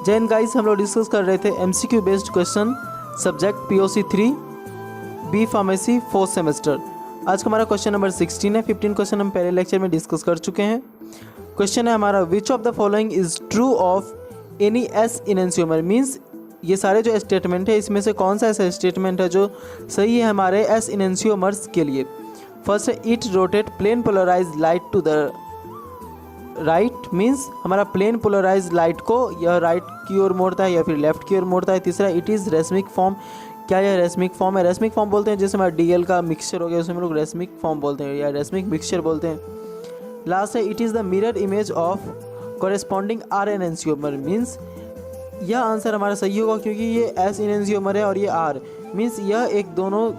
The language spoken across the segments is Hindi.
जैन गाइस, हम लोग डिस्कस कर रहे थे MCQ based question subject POC 3 B pharmacy 4th semester. आज का हमारा क्वेश्चन नंबर 16 है। 15 क्वेश्चन हम पहले लेक्चर में डिस्कस कर चुके हैं। क्वेश्चन है हमारा, which of the following is true of any as enantiomer. मीन्स ये सारे जो स्टेटमेंट है इसमें से कौन सा ऐसा स्टेटमेंट है जो सही है हमारे एस इनेंशियोमर्स के लिए। फर्स्ट है, it rotate plane polarise light to the right. Means हमारा प्लेन पोलराइज लाइट को यह राइट की ओर मोड़ता है या फिर लेफ्ट की ओर मोड़ता है। तीसरा, इट इज़ रेसमिक फॉर्म। क्या यह रेसमिक फॉर्म है? रेसमिक फॉर्म बोलते हैं जैसे हमारा डीएल का मिक्सचर हो गया, उसमें हम लोग रेसमिक फॉर्म बोलते हैं या रेसमिक मिक्सचर बोलते हैं। लास्ट है, it is the mirror image of corresponding are enantiomer. Means यह आंसर हमारा सही होगा क्योंकि ये एस इनेंशियोमर है और ये आर। मीन्स यह एक दोनों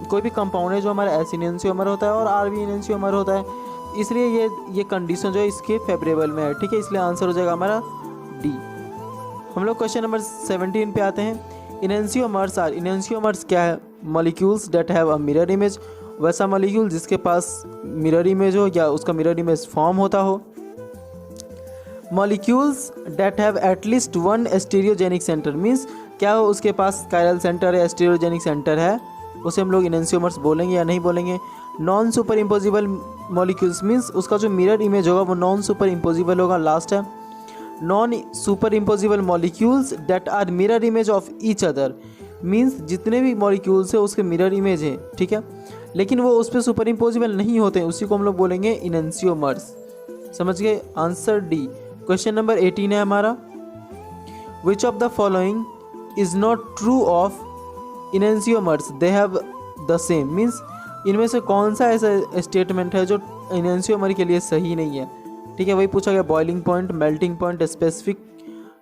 कोई भी कंपाउंड है जो हमारा एस इनेंशियोमर होता है और आर भी इनेंशियोमर होता है, इसलिए ये कंडीशन जो है इसके फेवरेबल में है। ठीक है, इसलिए आंसर हो जाएगा हमारा डी। हम लोग क्वेश्चन नंबर 17 पे आते हैं। इनेंशियोमर्स आर, इनेंशियोमर्स क्या है? Molecules that have a mirror image. वैसा मॉलिक्यूल जिसके पास मिरर इमेज हो या उसका मिरर इमेज फॉर्म होता हो। Molecules that have at least one stereogenic centre. Means क्या हो उसके पास कायरल सेंटर या स्टीरियोजेनिक सेंटर है, उसे हम लोग इनेंशियोमर्स बोलेंगे या नहीं बोलेंगे। Non superimposable molecules, means उसका जो मिरर इमेज होगा वो नॉन सुपर इम्पोजिबल होगा। लास्ट है, non superimposable molecules that are mirror image of each other. Means जितने भी मॉलिक्यूल्स है उसके मिरर इमेज है, ठीक है, लेकिन वो उस पर सुपर इम्पोजिबल नहीं होते हैं, उसी को हम लोग बोलेंगे इनेंशियोमर्स। समझ गए? Answer D. क्वेश्चन नंबर 18 है हमारा, which of the following is not true of enantiomers they have the same. Means इनमें से कौन सा ऐसा स्टेटमेंट है जो इनेंशियोमर के लिए सही नहीं है। ठीक है, वही पूछा गया, boiling point, melting point, specific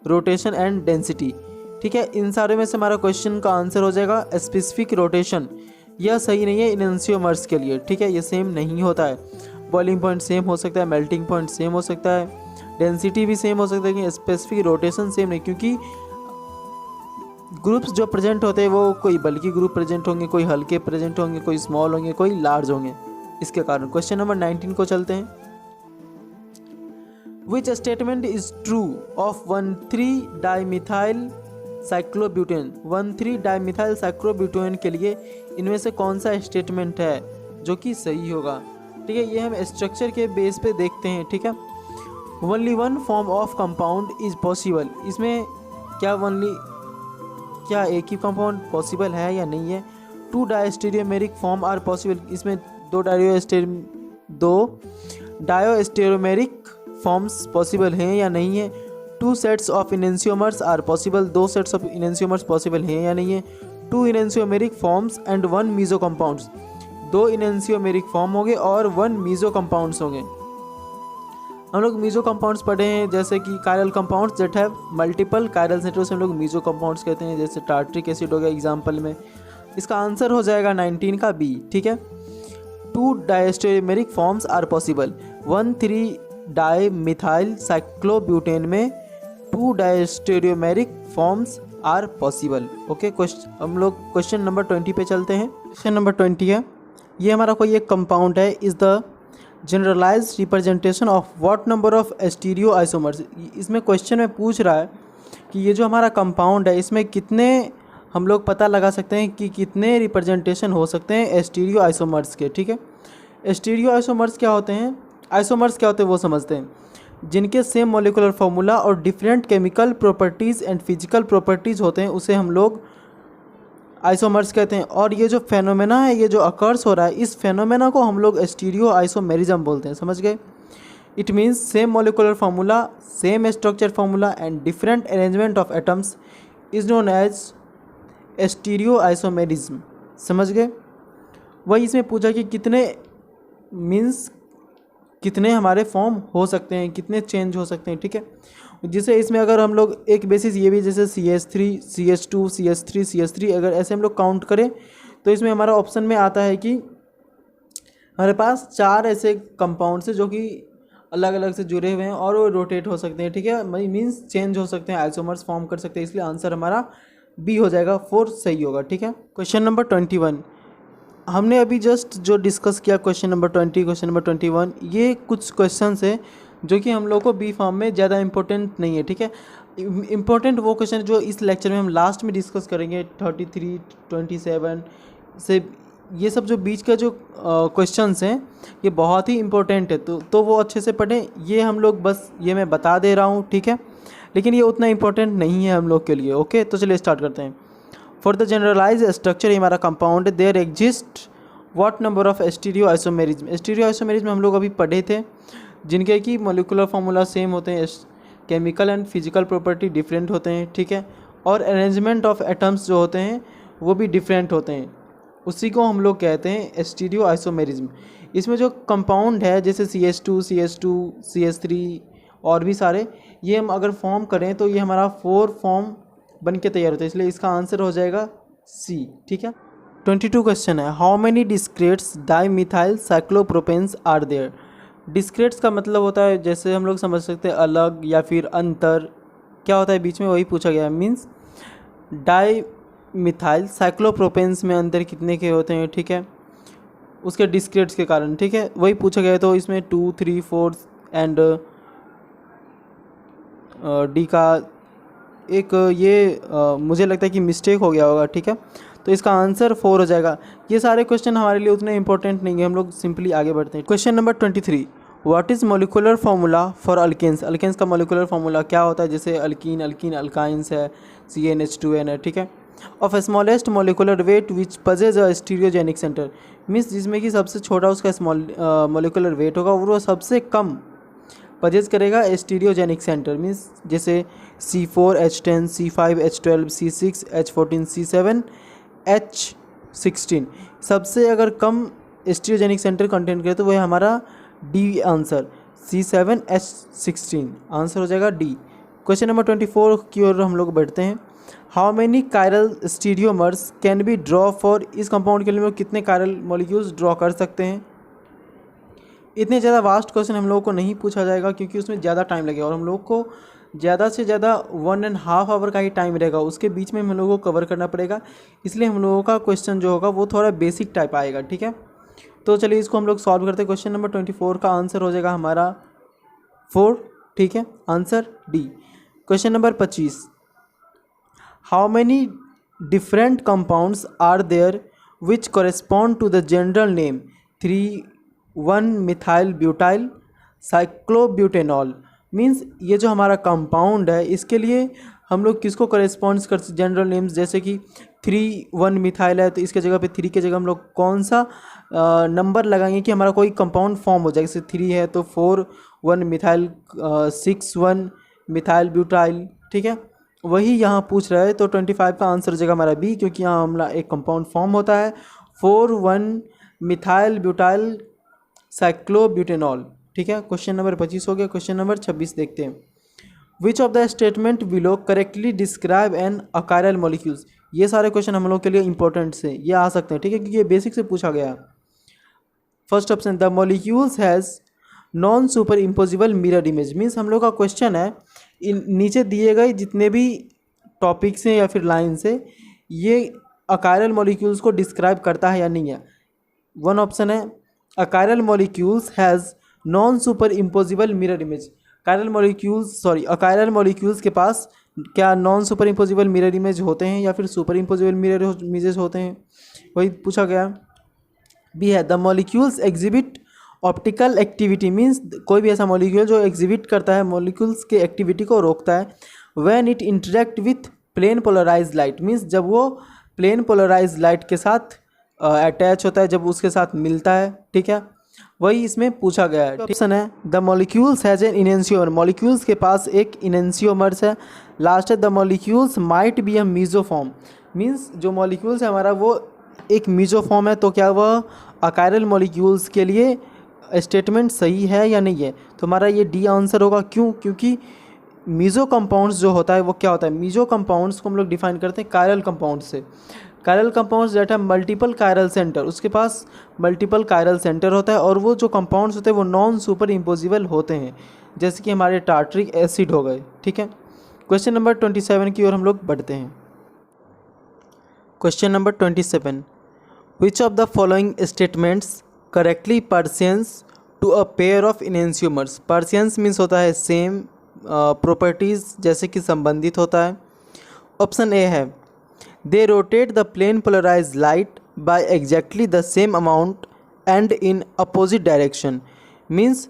rotation and density. ठीक है, इन सारे में से हमारा क्वेश्चन का आंसर हो जाएगा स्पेसिफिक रोटेशन। यह सही नहीं है इनेंशियोमर्स के लिए। ठीक है, ये सेम नहीं होता है। बॉइलिंग पॉइंट सेम हो सकता है, मेल्टिंग पॉइंट सेम हो सकता है, डेंसिटी भी सेम हो सकता है, लेकिन स्पेसिफिक रोटेशन सेम नहीं, क्योंकि ग्रुप्स जो प्रेजेंट होते हैं वो कोई बल्कि ग्रुप प्रेजेंट होंगे, कोई हल्के प्रेजेंट होंगे, कोई स्मॉल होंगे, कोई लार्ज होंगे, इसके कारण। क्वेश्चन नंबर 19 को चलते हैं। Which statement is true of 1,3-डाइमिथाइल साइक्लोब्यूटेन। 1,3-डाइमिथाइल साइक्लोब्यूटेन के लिए इनमें से कौन सा स्टेटमेंट है जो कि सही होगा? ठीक है, ये हम स्ट्रक्चर के बेस पे देखते हैं। ठीक है, only one form of compound is possible. इसमें क्या एक ही कंपाउंड पॉसिबल है या नहीं है? 2 डायस्टेरियोमेरिक फॉर्म आर पॉसिबल। इसमें दो डायोस्टेरियोमेरिक फॉर्म्स पॉसिबल हैं या नहीं है? 2 sets of enantiomers are possible. 2 sets of enantiomers possible हैं या नहीं है? 2 enantiomeric forms and 1 meso compounds. 2 enantiomeric form होंगे और 1 मीजो कंपाउंड्स होंगे। हम लोग मीजो कंपाउंड्स पढ़े हैं जैसे कि chiral compounds that have multiple chiral centres, हम लोग मीजो कंपाउंड्स कहते हैं, जैसे टार्ट्रिक एसिड हो गया एग्जाम्पल में। इसका आंसर हो जाएगा 19 का बी। ठीक है, 2 डायस्टेरियोमेरिक फॉर्म्स आर पॉसिबल। 1,3-डाइमिथाइल साइक्लोब्यूटेन में 2 डायस्टेरियोमेरिक फॉर्म्स आर पॉसिबल। ओके, हम लोग क्वेश्चन नंबर 20 पे चलते हैं। क्वेश्चन नंबर 20 है, ये हमारा कोई एक कंपाउंड है, is the generalised representation of what number of stereoisomers. इसमें क्वेश्चन में पूछ रहा है कि ये जो हमारा कंपाउंड है इसमें कितने हम लोग पता लगा सकते हैं कि कितने रिप्रेजेंटेशन हो सकते हैं स्टीरियो आइसोमर्स के। ठीक है, स्टीरियो आइसोमर्स क्या होते हैं, आइसोमर्स क्या होते हैं वो समझते हैं, जिनके सेम मॉलिक्यूलर फार्मूला और different chemical properties and physical properties होते हैं, उसे हम लोग आइसोमर्स कहते हैं। और ये जो फेनोमेना है, ये जो अकर्स हो रहा है, इस फेनोमेना को हम लोग स्टीरियो आइसोमेरिज्म बोलते हैं। समझ गए? It means same molecular formula, same structure formula and different arrangement of atoms is known as stereoisomerism. समझ गए? वही इसमें पूछा कि कितने मीन्स कितने हमारे फॉर्म हो सकते हैं, कितने चेंज हो सकते हैं। ठीक है, जिसे इसमें अगर हम लोग एक बेसिस ये भी जैसे CH3, CH2, CH3, CH3 अगर ऐसे हम लोग काउंट करें तो इसमें हमारा ऑप्शन में आता है कि हमारे पास 4 ऐसे कंपाउंड्स हैं जो कि अलग अलग से जुड़े हुए हैं और वो रोटेट हो सकते हैं। ठीक है, मीन्स चेंज हो सकते हैं, आइसोमर्स फॉर्म कर सकते हैं, इसलिए आंसर हमारा बी हो जाएगा, 4 सही होगा। ठीक है, क्वेश्चन नंबर 21 हमने अभी जस्ट जो डिस्कस किया, क्वेश्चन नंबर 20, क्वेश्चन नंबर 21, ये कुछ क्वेश्चंस है जो कि हम लोग को बी फॉर्म में ज़्यादा इंपॉर्टेंट नहीं है, ठीक है। इम्पोर्टेंट वो क्वेश्चन जो इस लेक्चर में हम लास्ट में डिस्कस करेंगे 33, 27 से, ये सब जो बीच का जो क्वेश्चंस हैं ये बहुत ही इम्पोर्टेंट है, तो वो अच्छे से पढ़ें। ये हम लोग बस ये मैं बता दे रहा हूँ, ठीक है, लेकिन ये उतना इम्पोर्टेंट नहीं है हम लोग के लिए। ओके, तो चलिए स्टार्ट करते हैं। फॉर द जनरलाइज स्ट्रक्चर, ये हमारा कंपाउंड है, there exist what number of stereoisomerism. Stereoisomerism हम लोग अभी पढ़े थे, जिनके कि मोलिकुलर फार्मूला सेम होते हैं, chemical and physical property different होते हैं, ठीक है, और अरेंजमेंट ऑफ एटम्स जो होते हैं वो भी डिफरेंट होते हैं। उसी को हम लोग कहते हैं स्टीरियो आइसोमेरिज्म। इसमें जो कंपाउंड है जैसे CH2, CH3 और भी सारे, ये हम अगर फॉर्म करें तो ये हमारा 4 फॉर्म बन के तैयार होता है, इसलिए इसका आंसर हो जाएगा C, ठीक है। 22 क्वेश्चन है, how many discretes dimethyl cyclopropanes are there. Discretes का मतलब होता है, जैसे हम लोग समझ सकते हैं अलग या फिर अंतर, क्या होता है बीच में वही पूछा गया है। मीन्स डाईमिथाइल साइक्लोप्रोपेन्स में अंतर कितने के होते हैं, ठीक है, उसके डिस्क्रेट्स के कारण, ठीक है, वही पूछा गया है। तो इसमें 2, 3, 4 एंड डी का एक ये मुझे लगता है कि मिस्टेक हो गया होगा, ठीक है, तो इसका आंसर 4 हो जाएगा। ये सारे क्वेश्चन हमारे लिए उतने इंपॉर्टेंट नहीं है, हम लोग सिंपली आगे बढ़ते हैं। Question number 23, what is molecular formula for alkenes. Alkenes का मोलिकुलर फार्मूला क्या होता है, जैसे अल्कीन, अल्कीन अल्काइंस है, CnH2n है, ठीक है। Of smallest molecular weight which पजेज a stereogenic centre, means जिसमें कि सबसे छोटा उसका स्मॉल मोलिकुलर वेट होगा और वो सबसे कम पजेज करेगा स्टीरियोजेनिक सेंटर। मीन्स जैसे C4H10, C5H12, C6, H14, C7, H16, सबसे अगर कम स्टीरियोजेनिक सेंटर कंटेंट करे तो वह हमारा डी आंसर, C7H16 आंसर हो जाएगा डी। क्वेश्चन नंबर 24 की ओर हम लोग बढ़ते हैं। How many chiral stereoisomers can be draw for, इस कंपाउंड के लिए हम लोग कितने कायरल मॉलिक्यूल्स ड्रॉ कर सकते हैं। इतने ज़्यादा वास्ट क्वेश्चन हम लोगों को नहीं पूछा जाएगा क्योंकि उसमें ज़्यादा टाइम लगेगा और हम लोग को ज़्यादा से ज़्यादा 1.5 आवर का ही टाइम रहेगा, उसके बीच में हम लोगों को कवर करना पड़ेगा, इसलिए हम लोगों का क्वेश्चन जो होगा वो थोड़ा बेसिक टाइप आएगा, ठीक है। तो चलिए इसको हम लोग सॉल्व करते हैं। क्वेश्चन नंबर 24 का आंसर हो जाएगा हमारा 4, ठीक है, answer D. Question number 25, how many different compounds are there which correspond to the general name 3,1 methyl cyclobutanol. Means ये जो हमारा कंपाउंड है इसके लिए हम लोग किसको करेस्पॉन्ड्स कर जनरल नेम्स, जैसे कि 3,1 मिथाइल है तो इसके जगह पे 3 के जगह हम लोग कौन सा नंबर लगाएंगे कि हमारा कोई कंपाउंड फॉर्म हो जाए। जैसे 3 है तो 4,1 मिथाइल 6,1 मिथाइल ब्यूटाइल, ठीक है, वही यहाँ पूछ रहा है। तो 25 का आंसर हो जाएगा हमारा बी, क्योंकि यहाँ हमारा एक कंपाउंड फॉर्म होता है 4,1 मिथाइल ब्यूटाइल साइक्लोब्यूटेनॉल, ठीक है। क्वेश्चन नंबर 25 हो गया। क्वेश्चन नंबर 26 देखते हैं। Which of the statement below correctly describe N achiral molecules. ये सारे क्वेश्चन हम लोग के लिए इंपॉर्टेंट से ये आ सकते हैं, ठीक है, क्योंकि ये बेसिक से पूछा गया। First option, the molecules has non super imposable mirror image. Means हम लोग का क्वेश्चन है इन नीचे दिए गए जितने भी टॉपिक्स हैं या फिर लाइन से ये अकायरल मॉलिक्यूल्स को डिस्क्राइब करता है या नहीं है। वन ऑप्शन है achiral molecules has non super imposable mirror image. Achiral molecules के पास क्या non super imposable mirror image होते हैं या फिर सुपर इम्पोजिबल मिरर इमेजेस होते हैं, वही पूछा गया। बी है the molecules exhibit optical activity. Means कोई भी ऐसा मॉलिक्यूल जो एग्जिबिट करता है मॉलिक्यूल्स के एक्टिविटी को रोकता है when it interact with plane polarise light. Means जब वो प्लेन पोलराइज लाइट के साथ अटैच होता है, जब उसके साथ मिलता है, ठीक है, वही इसमें पूछा गया है। ऑप्शन है the molecules has an enantiomer. Molecules के पास एक इनेंशियोमर्स है। लास्ट है the molecules might be a meso form. Means जो मॉलिक्यूल्स है हमारा वो एक मीजोफॉर्म है, तो क्या वह अकायरल मॉलिक्यूल्स के लिए स्टेटमेंट सही है या नहीं है। तो हमारा ये डी आंसर होगा। क्यों? क्योंकि मीजो कंपाउंड्स जो होता है वो क्या होता है, मीजो कंपाउंड्स को हम लोग डिफाइन करते हैं कायरल कंपाउंड से। कायरल कंपाउंड्स दैट है मल्टीपल कायरल सेंटर, उसके पास मल्टीपल कायरल सेंटर होता है और वो जो कंपाउंड्स होते हैं वो नॉन सुपर इम्पोजिबल होते हैं, जैसे कि हमारे टार्ट्रिक एसिड हो गए, ठीक है। क्वेश्चन नंबर 27 की ओर हम लोग बढ़ते हैं। Question number 27, which of the following statements correctly pertains to a pair of enantiomers. Pertains means होता है सेम, प्रॉपर्टीज़ जैसे कि संबंधित होता है। ऑप्शन ए है they rotate the plane polarise light by exactly the same amount and in opposite direction. Means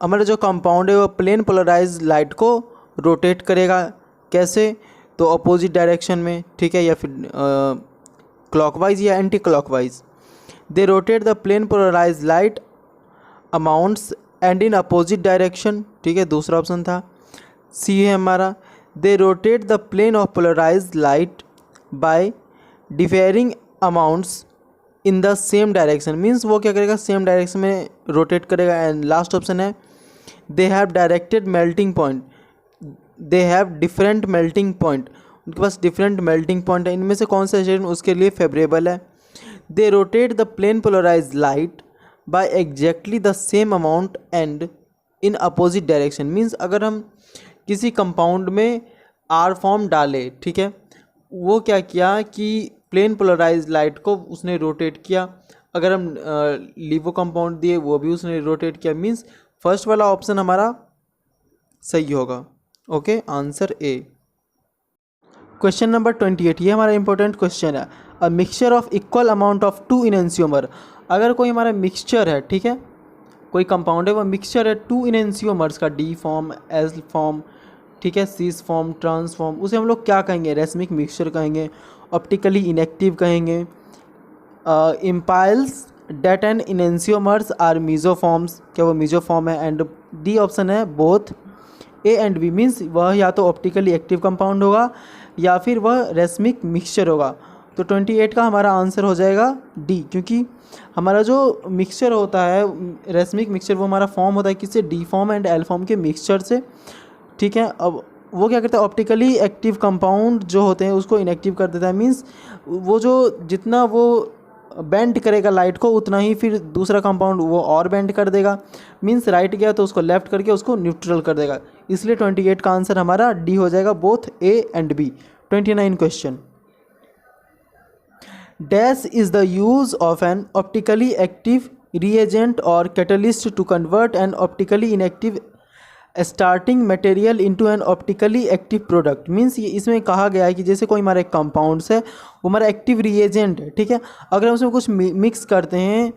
हमारा जो कंपाउंड है वो प्लेन पोलराइज लाइट को रोटेट करेगा। कैसे? तो अपोजिट डायरेक्शन में, ठीक है, या फिर क्लॉकवाइज या anticlockwise. They rotate the plane polarise light amounts and in opposite direction, ठीक है, दूसरा ऑप्शन था। सी है हमारा they rotate the plane of polarise light by differing amounts in the same direction. Means वो क्या करेगा, सेम डायरेक्शन में रोटेट करेगा। एंड लास्ट ऑप्शन है they have directed melting point, they have different melting point, उनके पास डिफरेंट मेल्टिंग पॉइंट है। इनमें से कौन सा स्टेटमेंट उसके लिए फेवरेबल है? They rotate the plane polarise light by exactly the same amount and in opposite direction. Means अगर हम किसी कंपाउंड में आर फॉर्म डाले, ठीक है, वो क्या किया कि प्लेन पोलराइज लाइट को उसने रोटेट किया। अगर हम लिवो कंपाउंड दिए वो भी उसने रोटेट किया। मीन्स फर्स्ट वाला ऑप्शन हमारा सही होगा। Okay, answer A. Question number 28, ये हमारा इंपॉर्टेंट क्वेश्चन है। A mixture of equal amount of two enantiomer. अगर कोई हमारा मिक्सचर है, ठीक है, कोई कंपाउंड है, वो मिक्सचर है टू इनेंशियोमर्स का, डी फॉर्म, एस फॉर्म, ठीक है, सीस फॉर्म, ट्रांस फॉर्म, उसे हम लोग क्या कहेंगे? रेसमिक मिक्सचर कहेंगे, ऑप्टिकली इनएक्टिव कहेंगे। Implies that and enantiomers are mesoforms, क्या वो मीजोफॉर्म है? एंड डी ऑप्शन है both A and B. Means वह या तो ऑप्टिकली एक्टिव कंपाउंड होगा या फिर वह रेसमिक मिक्सचर होगा। तो 28 का हमारा आंसर हो जाएगा डी, क्योंकि हमारा जो मिक्सचर होता है रेसमिक मिक्सचर, वो हमारा फॉर्म होता है किससे? D form and L form के मिक्सचर से, ठीक है। अब वो क्या करता है, ऑप्टिकली एक्टिव कंपाउंड जो होते हैं उसको इनएक्टिव कर देता है। मीन्स वो जो जितना वो बेंड करेगा लाइट को, उतना ही फिर दूसरा कंपाउंड वो और बेंड कर देगा। मीन्स राइट गया तो उसको लेफ्ट करके उसको न्यूट्रल कर देगा। इसलिए 28 का आंसर हमारा डी हो जाएगा, both A and B. 29 question, dash is the use of an optically active reagent or catalyst to convert an optically inactive starting material into an optically active product। Means ये इसमें कहा गया है कि जैसे कोई हमारा एक कंपाउंड्स है, वो हमारा एक्टिव रिएजेंट है, ठीक है, अगर हम उसमें कुछ मिक्स करते हैं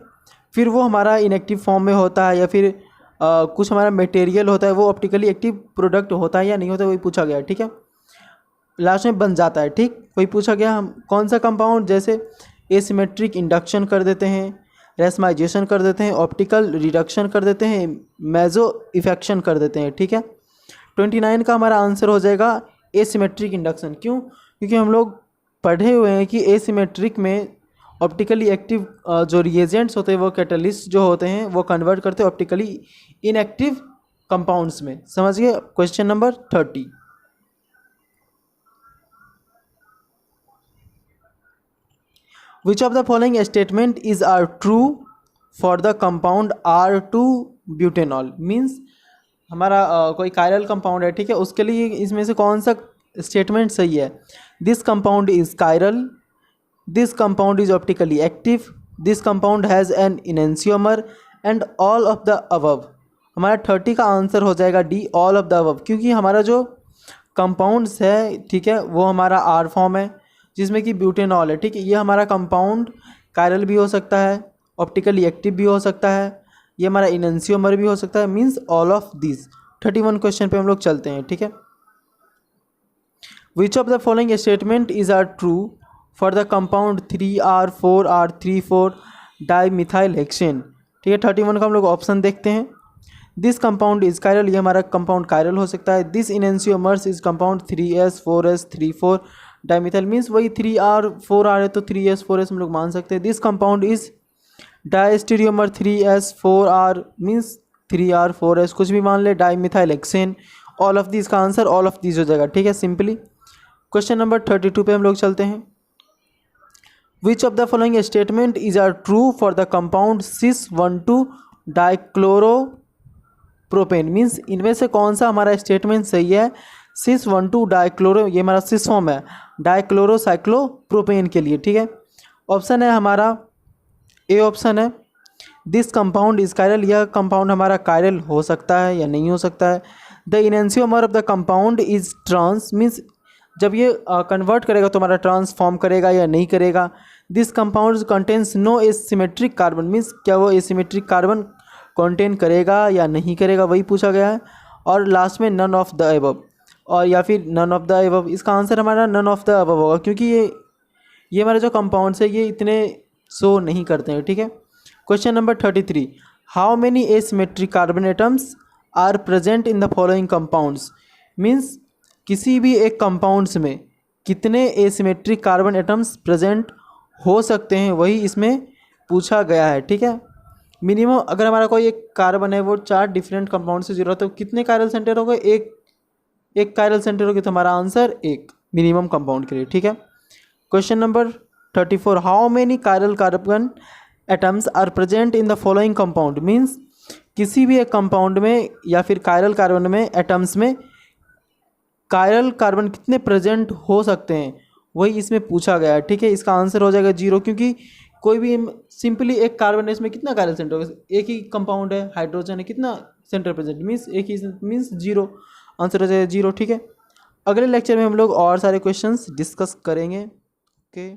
फिर वो हमारा इनएक्टिव फॉर्म में होता है, या फिर कुछ हमारा मटेरियल होता है, वो ऑप्टिकली एक्टिव प्रोडक्ट होता है या नहीं होता, वही पूछा गया है, ठीक है, लास्ट में बन जाता है, ठीक, वही पूछा गया। हम कौन सा कंपाउंड, जैसे एसिमेट्रिक इंडक्शन कर देते हैं, रेसमाइजेशन कर देते हैं, ऑप्टिकल रिडक्शन कर देते हैं, मेजो इफेक्शन कर देते हैं, ठीक है। 29 का हमारा आंसर हो जाएगा एसिमेट्रिक इंडक्शन। क्यों? क्योंकि हम लोग पढ़े हुए हैं कि एसिमेट्रिक में ऑप्टिकली एक्टिव जो रिएजेंट्स होते हैं, वो कैटलिस्ट जो होते हैं, वो कन्वर्ट करते हैं ऑप्टिकली इनएक्टिव कंपाउंड्स में। समझ गए? Question number 30, Which of the following statement is are true for the compound R2-butanol? Means हमारा कोई कायरल कंपाउंड है, ठीक है, उसके लिए इसमें से कौन सा स्टेटमेंट सही है? This compound is chiral, this compound is optically active, this compound has an enantiomer and all of the above. हमारा 30 का आंसर हो जाएगा D, all of the above, क्योंकि हमारा जो कंपाउंड्स है, ठीक है, वो हमारा आर फॉर्म है जिसमें कि ब्यूटेनॉल है, ठीक है, ये हमारा कंपाउंड कायरल भी हो सकता है, ऑप्टिकली एक्टिव भी हो सकता है, ये हमारा इनेंशियोमर भी हो सकता है, means all of this. 31 question पे हम लोग चलते हैं, ठीक है। Which of the following statement is are true for the compound 3R4R34 dimethyl hexane, ठीक है। 31 का हम लोग ऑप्शन देखते हैं। दिस कंपाउंड इज कायरल, ये हमारा कंपाउंड कायरल हो सकता है। This enantiomers is compound 3S4S34 dimethyl, means वही 3R4R है तो 3S4S हम लोग मान सकते हैं। This compound is diastereomer 3S4R, means 3R4S, कुछ भी मान ले, dimethyl hexane, all of this का आंसर ऑल ऑफ दिस हो जाएगा, ठीक है, सिंपली। क्वेश्चन नंबर 32 पे हम लोग चलते हैं। Which of the following statement is are true for the compound cis12 dichloropropane, means इनमें से कौन सा हमारा स्टेटमेंट सही है? cis12 डाइक्लोरो, ये हमारा सिस फॉर्म है डाइक्लोरोसाइक्लोप्रोपेन के लिए, ठीक है। ऑप्शन है हमारा ए ऑप्शन है दिस कंपाउंड इज कायरल, यह कंपाउंड हमारा कायरल हो सकता है या नहीं हो सकता है। The enantiomer of the compound is trans, means जब ये कन्वर्ट करेगा तो हमारा ट्रांसफॉर्म करेगा या नहीं करेगा। This compound contains no asymmetric carbon, means क्या वो एसिमेट्रिक कार्बन कंटेन करेगा या नहीं करेगा, वही पूछा गया है। और लास्ट में नन ऑफ द अबव, और या फिर नन ऑफ द अबव, इसका आंसर हमारा नन ऑफ द अबव होगा, क्योंकि ये हमारे जो कंपाउंड्स है ये इतने शो नहीं करते हैं, ठीक है। Question number 33, how many asymmetric carbon atoms are present in the following compounds, means किसी भी एक कंपाउंड्स में कितने एसिमेट्रिक कार्बन एटम्स प्रेजेंट हो सकते हैं, वही इसमें पूछा गया है, ठीक है। मिनिमम अगर हमारा कोई एक कार्बन है वो 4 डिफरेंट कंपाउंड से जुड़ा है तो कितने कायरल सेंटर हो गए, एक कायरल सेंटर होगा, तो हमारा आंसर 1 मिनिमम कंपाउंड के लिए, ठीक है। Question number 34, how many chiral carbon atoms are present in the following compound, means किसी भी एक कंपाउंड में या फिर कायरल कार्बन में एटम्स में कायरल कार्बन कितने प्रेजेंट हो सकते हैं, वही इसमें पूछा गया है, ठीक है। इसका आंसर हो जाएगा 0, क्योंकि कोई भी सिंपली एक कार्बन है इसमें कितना कायरल सेंटर होगा, एक ही कंपाउंड है, हाइड्रोजन है, कितना सेंटर प्रेजेंट, मीन्स एक ही, मीन्स 0, आंसर हो जाएगा 0, ठीक है। अगले लेक्चर में हम लोग और सारे क्वेश्चंस डिस्कस करेंगे, ओके।